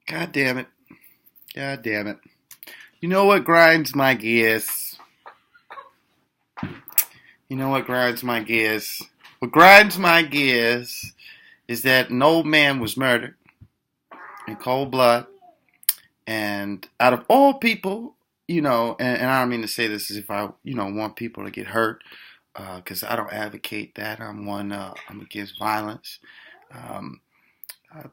God damn it. God damn it. You know what grinds my gears? You know what grinds my gears? What grinds my gears is that an old man was murdered in cold blood. And out of all people, and I don't mean to say this as if I, want people to get hurt, because I don't advocate that. I'm against violence. Um, I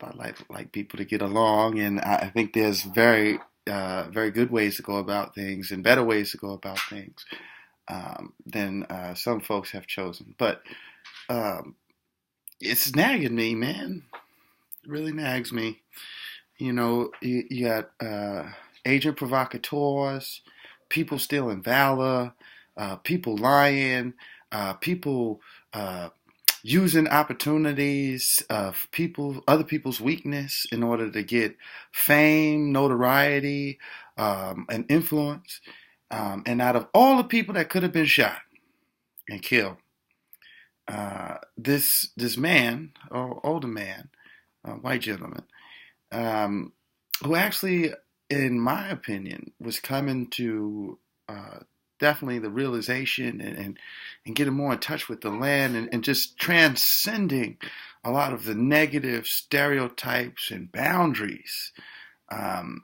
like people to get along, and I think there's very good ways to go about things and better ways to go about things than some folks have chosen. But um, it's nagging me, man. It really nags me. You got agent provocateurs, people stealing valor, people lying, people using opportunities of other people's weakness in order to get fame, notoriety, and influence. And out of all the people that could have been shot and killed, this man, or older man, white gentleman, um, who actually, in my opinion, was coming to definitely the realization and getting more in touch with the land and just transcending a lot of the negative stereotypes and boundaries um,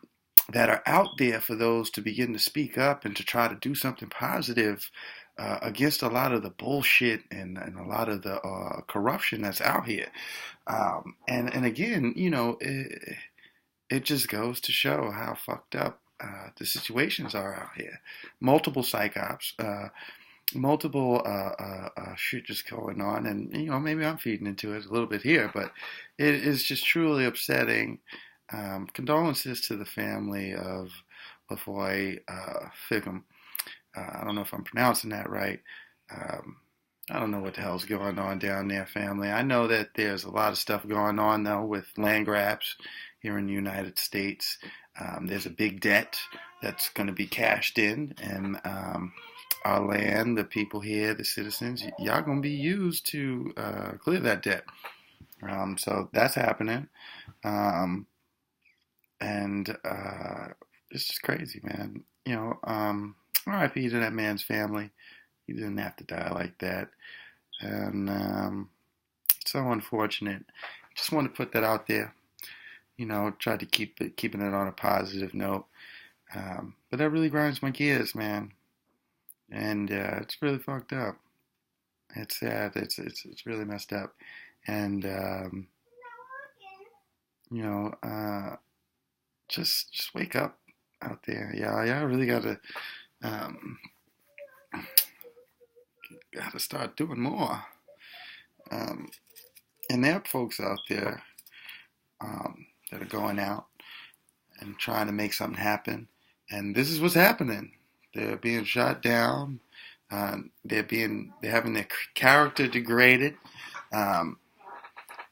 that are out there for those to begin to speak up and to try to do something positive against a lot of the bullshit and a lot of the corruption that's out here. And again, it just goes to show how fucked up the situations are out here. Multiple psychops, multiple shit just going on, and maybe I'm feeding into it a little bit here, but it is just truly upsetting. Condolences to the family of LaVoy Finicum. I don't know if I'm pronouncing that right. I don't know what the hell's going on down there, family. I know that there's a lot of stuff going on, though, with land grabs here in the United States. There's a big debt that's going to be cashed in, and our land, the people here, the citizens, y'all going to be used to clear that debt. So that's happening. And it's just crazy, man. RIP to that man's family. He didn't have to die like that. And it's so unfortunate. Just want to put that out there. Try to keeping it on a positive note. But that really grinds my gears, man. And it's really fucked up. It's sad. It's really messed up. And just wake up out there. Yeah, I really gotta start doing more. And there are folks out there that are going out and trying to make something happen. And this is what's happening. They're being shot down. They're having their character degraded. And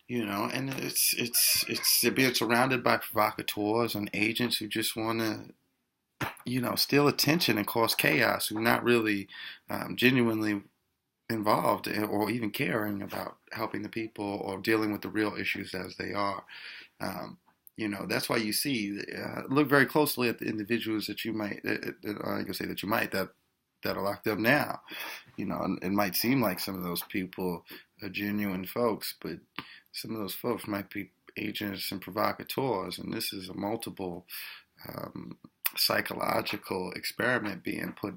they're being surrounded by provocateurs and agents who just want to, steal attention and cause chaos, who are not really genuinely involved or even caring about helping the people or dealing with the real issues as they are. That's why you see, look very closely at the individuals that you might, I can say that you might, that are locked up now. It might seem like some of those people are genuine folks, but some of those folks might be agents and provocateurs, and this is a multiple psychological experiment being put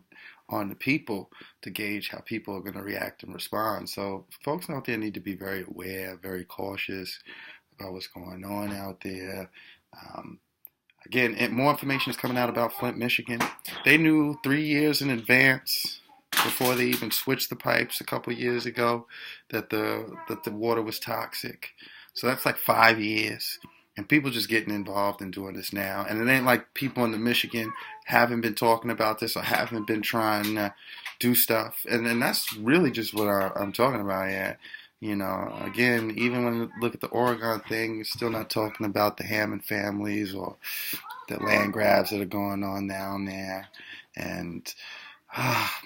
on the people to gauge how people are going to react and respond. So folks out there need to be very aware, very cautious about what's going on out there. Again, more information is coming out about Flint, Michigan. They knew 3 years in advance, before they even switched the pipes a couple years ago, that the water was toxic. So that's like 5 years. And people just getting involved in doing this now. And it ain't like people in the Michigan haven't been talking about this or haven't been trying to do stuff. And that's really just what I'm talking about here. Again, even when you look at the Oregon thing, you're still not talking about the Hammond families or the land grabs that are going on down there. And,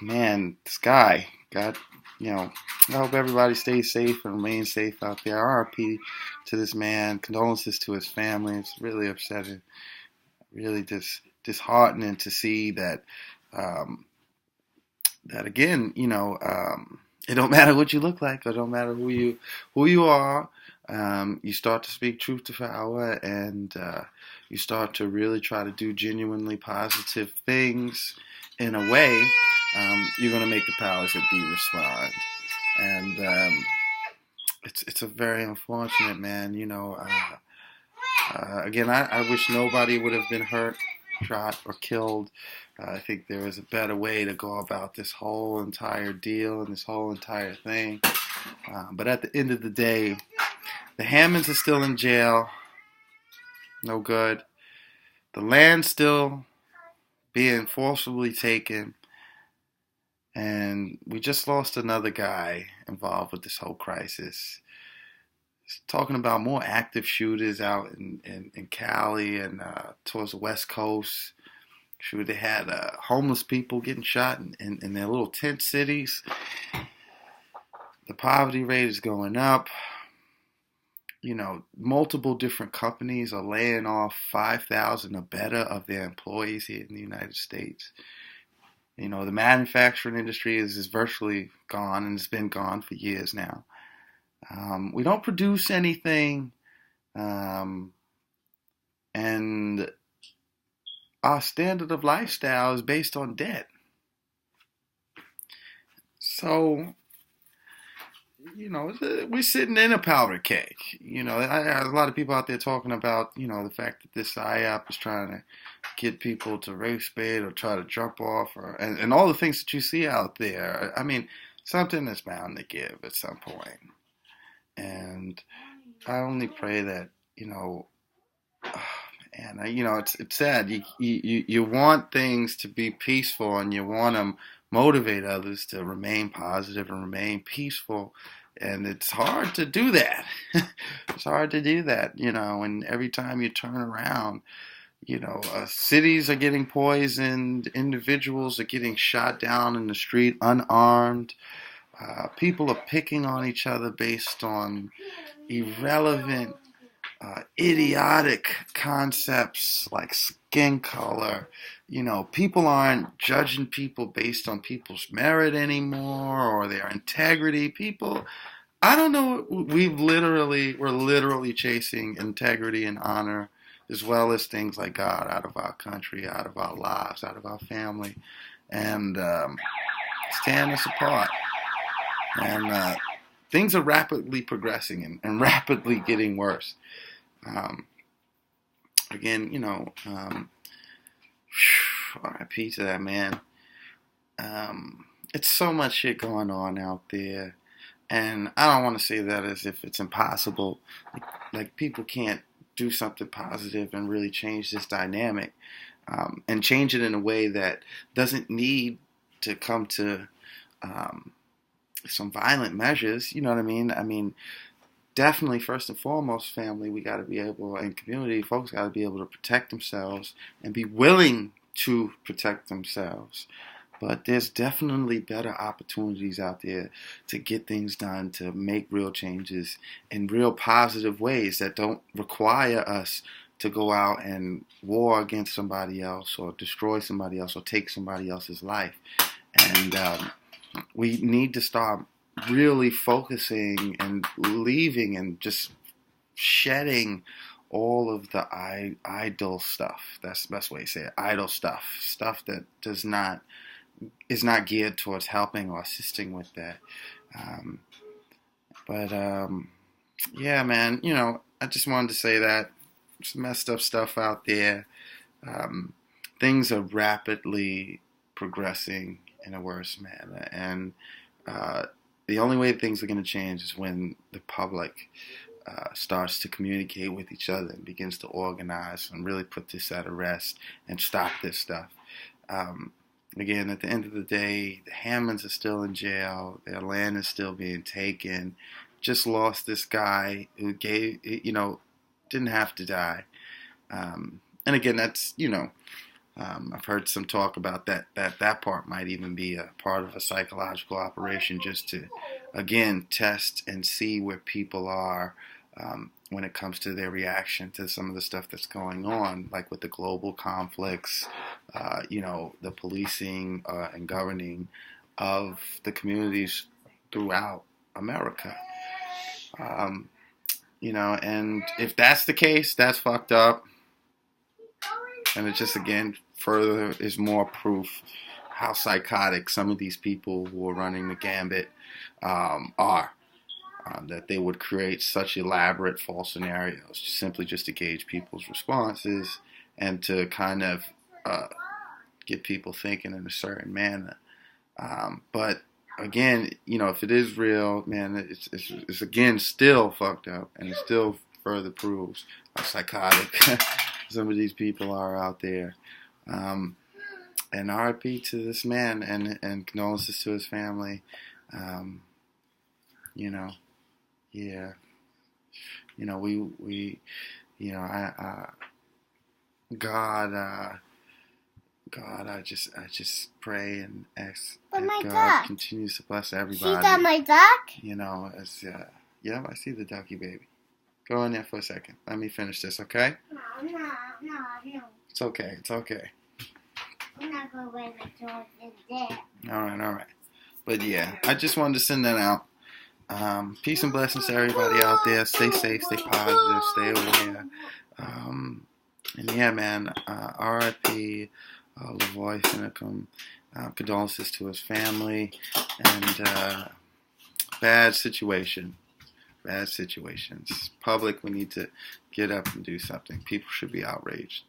man, this guy, God, I hope everybody stays safe and remains safe out there. RIP to this man. Condolences to his family. It's really upsetting. Really disheartening to see that. That again, it don't matter what you look like, or don't matter who you are. You start to speak truth to power, and you start to really try to do genuinely positive things. In a way, you're going to make the powers that be respond, and it's a very unfortunate, man. Again, I wish nobody would have been hurt, shot, or killed. I think there is a better way to go about this whole entire deal and this whole entire thing. But at the end of the day, the Hammonds are still in jail. No good. The land's still being forcibly taken. And we just lost another guy involved with this whole crisis. It's talking about more active shooters out in Cali and towards the West Coast. Sure, they had homeless people getting shot in their little tent cities. The poverty rate is going up. Multiple different companies are laying off 5,000 or better of their employees here in the United States. The manufacturing industry is virtually gone, and it's been gone for years now. We don't produce anything, and our standard of lifestyle is based on debt. So, we're sitting in a powder keg. A lot of people out there talking about, the fact that this PSYOP is trying to get people to race bait or try to jump off, and all the things that you see out there. I mean, something is bound to give at some point. And I only pray that, it's sad. You want things to be peaceful, and you want to motivate others to remain positive and remain peaceful. And it's hard to do that. It's hard to do that, and every time you turn around, cities are getting poisoned, individuals are getting shot down in the street unarmed. People are picking on each other based on irrelevant, idiotic concepts like skin color. People aren't judging people based on people's merit anymore or their integrity. I don't know. We're literally chasing integrity and honor, as well as things like God, out of our country, out of our lives, out of our family, and it's tearing us apart. And things are rapidly progressing and rapidly getting worse. Again, RIP to that man. It's so much shit going on out there. And I don't want to say that as if it's impossible. Like people can't do something positive and really change this dynamic. And change it in a way that doesn't need to come to some violent measures. You know what I mean? I mean, definitely, first and foremost, family, we got to be able, and community, folks got to be able to protect themselves and be willing to protect themselves. But there's definitely better opportunities out there to get things done, to make real changes in real positive ways that don't require us to go out and war against somebody else or destroy somebody else or take somebody else's life. And we need to start really focusing and leaving and just shedding all of the idle stuff. That's the best way to say it. Idle stuff. Stuff that is not geared towards helping or assisting with that. Yeah, man, I just wanted to say that. Some messed up stuff out there. Things are rapidly progressing in a worse manner. And the only way things are going to change is when the public starts to communicate with each other and begins to organize and really put this at rest and stop this stuff. Again, at the end of the day, the Hammonds are still in jail. Their land is still being taken. Just lost this guy who didn't have to die. And again, that's, I've heard some talk about that part might even be a part of a psychological operation just to, again, test and see where people are when it comes to their reaction to some of the stuff that's going on, like with the global conflicts, the policing and governing of the communities throughout America. And if that's the case, that's fucked up. And it just, again, further is more proof how psychotic some of these people who are running the gambit are. That they would create such elaborate false scenarios simply just to gauge people's responses and to kind of get people thinking in a certain manner. But again, if it is real, man, it's again still fucked up, and it still further proves how psychotic some of these people are out there. And RIP to this man, and condolences to his family. Yeah. God, I just pray and ask that God duck continues to bless everybody. See that my duck? I see the ducky, baby. Go in there for a second. Let me finish this, okay? No. It's okay. I'm not going to wear the door in there. All right. But yeah, I just wanted to send that out. Peace and blessings to everybody out there. Stay safe, stay positive, stay aware. And yeah, man, RIP, LaVoy Finicum. Condolences to his family. And bad situations. Public, we need to get up and do something. People should be outraged.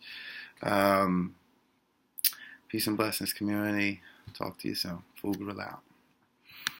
Peace and blessings, community. Talk to you soon. Fugral out.